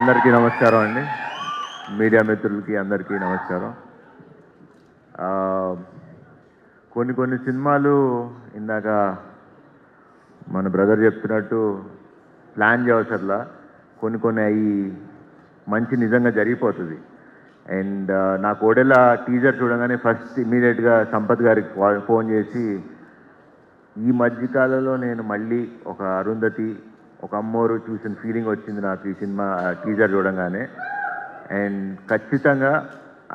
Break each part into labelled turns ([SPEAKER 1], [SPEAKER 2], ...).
[SPEAKER 1] అందరికీ నమస్కారం అండి. మీడియా మిత్రులకి అందరికీ నమస్కారం. కొన్ని సినిమాలు ఇందాక మన బ్రదర్ చెప్తున్నట్టు ప్లాన్ చేయవసరలా, కొన్ని అవి మంచి నిజంగా జరిగిపోతుంది. అండ్ నా కోడెల టీజర్ చూడగానే ఫస్ట్ ఇమీడియట్గా సంపత్ గారికి ఫోన్ చేసి, ఈ మధ్యకాలంలో నేను మళ్ళీ ఒక అరుంధతి, ఒక అమ్మోరు చూసిన ఫీలింగ్ వచ్చింది నాకు ఈ సినిమా టీజర్ చూడంగానే. అండ్ ఖచ్చితంగా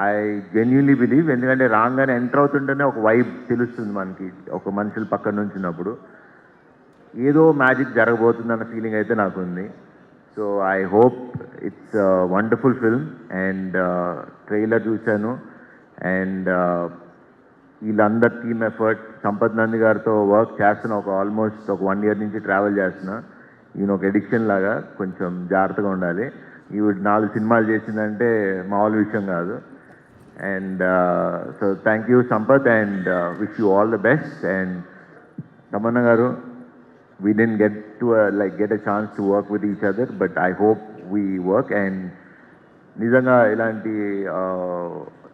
[SPEAKER 1] ఐ జెన్యున్లీ బిలీవ్, ఎందుకంటే రాగానే ఎంటర్ అవుతుంటేనే ఒక వైబ్ తెలుస్తుంది మనకి, ఒక మనుషులు పక్కన నుంచినప్పుడు ఏదో మ్యాజిక్ జరగబోతుందన్న ఫీలింగ్ అయితే నాకు ఉంది. So I hope it's wonderful film. And trailer చూశాను. అండ్ వీళ్ళందరి టీమ్ ఎఫర్ట్, సంపత్ నంది గారితో వర్క్ చేస్తున్నా, ఆల్మోస్ట్ ఒక 1 year నుంచి ట్రావెల్ చేస్తున్నా. ఈయన ఒక ఎడిక్షన్ లాగా, కొంచెం జాగ్రత్తగా ఉండాలి. ఈవిడ 4 సినిమాలు చేసిందంటే మామూలు విషయం కాదు. And so thank you Sampath, and wish you all the best. And Tamannaah గారు, we didn't get a chance to work with each other, but I hope we work. And నిజంగా ఇలాంటి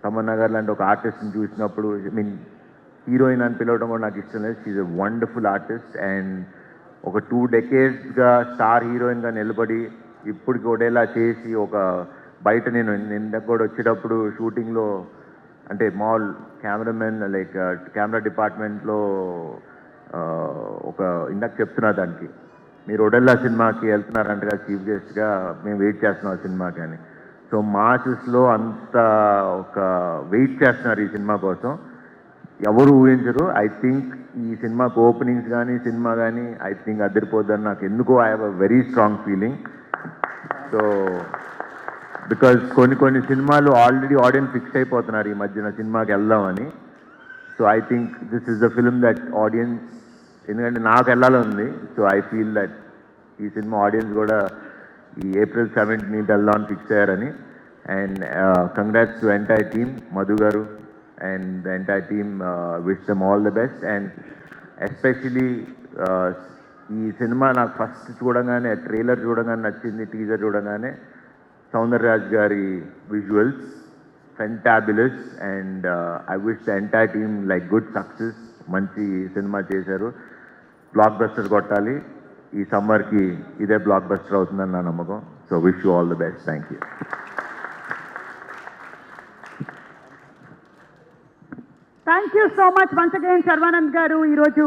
[SPEAKER 1] తమన్నా గారు లాంటి ఒక ఆర్టిస్ట్ని చూసినప్పుడు, ఐ మీన్ హీరోయిన్ అని పిలవడం కూడా నాకు ఇష్టం లేదు. She's a wonderful artist. And ఒక 2 decadesగా స్టార్ హీరోయిన్గా నిలబడి ఇప్పుడు కూడా ఇలా చేసి, ఒక బయట నేను నిన్న కూడా వచ్చేటప్పుడు షూటింగ్లో, అంటే మాల్ కెమెరామెన్ లైక్ కెమెరా డిపార్ట్మెంట్లో ఒక ఇందాక చెప్తున్నా దానికి, మీరు ఒడెల్లా సినిమాకి వెళ్తున్నారంటగా చీఫ్ గెస్ట్గా, మేము వెయిట్ చేస్తున్నాం ఆ సినిమాకి అని. సో మాసెస్లో అంత ఒక వెయిట్ చేస్తున్నారు ఈ సినిమా కోసం, ఎవరు ఊహించరు. ఐ థింక్ ఈ సినిమాకి ఓపెనింగ్స్ కానీ సినిమా కానీ ఐ థింక్ అదిరిపోద్దని నాకు ఎందుకో I have a very strong feeling. So because కొన్ని సినిమాలు ఆల్రెడీ ఆడియన్స్ ఫిక్స్ అయిపోతున్నారు ఈ మధ్యన సినిమాకి వెళ్దామని. So I think this is the film that audience, ఎందుకంటే నాకు వెళ్ళాలని. సో ఐ ఫీల్ దట్ ఈ సినిమా ఆడియన్స్ కూడా ఈ April 7th వెళ్దామని ఫిక్స్ అయ్యారని. And congrats to entire team, Madhu garu and the entire team, wish them all the best. And especially ఈ సినిమా నాకు ఫస్ట్ చూడగానే, ట్రైలర్ చూడగానే నచ్చింది, టీజర్ చూడగానే సౌందర్యరాజ్ గారి visuals fantabulous. And I wish the entire team like good success. మంచి సినిమా చేశారు, బ్లాక్ బస్టర్ కొట్టాలి. ఈ సమ్మర్కి ఇదే బ్లాక్ బస్టర్ అవుతుందని నా నమ్మకం. So wish you all the best. Thank you.
[SPEAKER 2] Thank you so much once again Sharwanand గారు ఈరోజు